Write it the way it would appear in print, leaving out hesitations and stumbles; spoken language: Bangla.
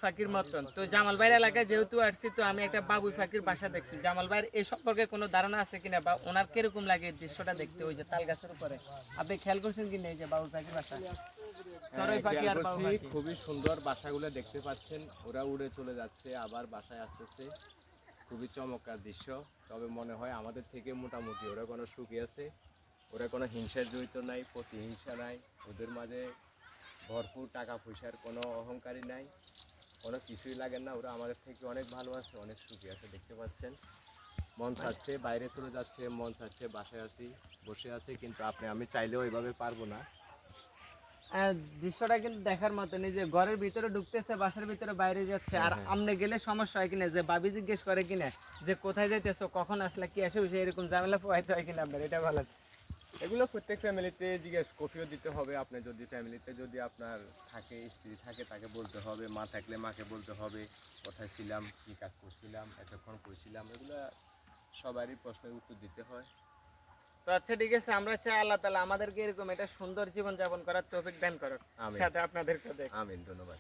ফাঁকির মতন। তো জামাল ভাইয়ের এলাকায় যেহেতু আসছি, তো আমি একটা বাবুই ফাঁকির বাসা দেখছি। জামাল ভাইয়ের এই সম্পর্কে কোনো ধারণা আছে কিনা, বা ওনার কিরকম লাগে দৃশ্যটা দেখতে, ওই যে তাল গাছের উপরে? আপনি খেয়াল করছেন কিনা এই যে বাবুই পাখির বাসা? চড়ুই পাখি আর বাবুই পাখি। খুবই সুন্দর বাসাগুলো দেখতে পাচ্ছেন, ওরা উড়ে চলে যাচ্ছে আবার বাসায় আসতেছে, খুবই চমৎকার দৃশ্য। তবে মনে হয় আমাদের থেকে মোটামুটি ওরা কোনো সুখী আছে, ওরা কোনো হিংসার জড়িত নাই, প্রতিহিংসা নাই, ওদের মাঝে ভরপুর টাকা পয়সার কোনো অহংকারী নাই, কোনো কিছুই লাগে না, ওরা আমাদের থেকে অনেক ভালো আছে, অনেক সুখী আছে। দেখতে পাচ্ছেন মন চাচ্ছে বাইরে চলে যাচ্ছে, মন চাচ্ছে বাসায় আছি বসে আছে, কিন্তু আমি চাইলেও এইভাবে পারবো না। দৃশ্যটা কিন্তু দেখার মতন, এই যে ঘরের ভিতরে ঢুকতেছে, বাসার ভিতরে বাইরে যাচ্ছে। আর আমনে গেলে সমস্যা হয় কিনা, যে বাবি জিজ্ঞেস করে কিনা যে কোথায় যাইতেছো, কখন আসলে, কি আসে, এরকম ঝামেলা পোহাইতে হয় কিনা আপনার, এটা বলেন। এগুলো প্রত্যেক ফ্যামিলিতে জিজ্ঞেস কফিও দিতে হবে। আপনি যদি ফ্যামিলিতে যদি আপনার থাকে, স্ত্রী থাকে, তাকে বলতে হবে, মা থাকলে মাকে বলতে হবে কোথায় ছিলাম, কী কাজ করছিলাম, এতক্ষণ করছিলাম, এগুলো সবারই প্রশ্নের উত্তর দিতে হয়। তো আচ্ছা ঠিক আছে, আমরা চাই আল্লাহ তাআলা আমাদেরকে এরকম একটা সুন্দর জীবন যাপন করার তৌফিক দান করুন, আমিন সাথে আপনাদেরকে দেখ। আমিন, ধন্যবাদ।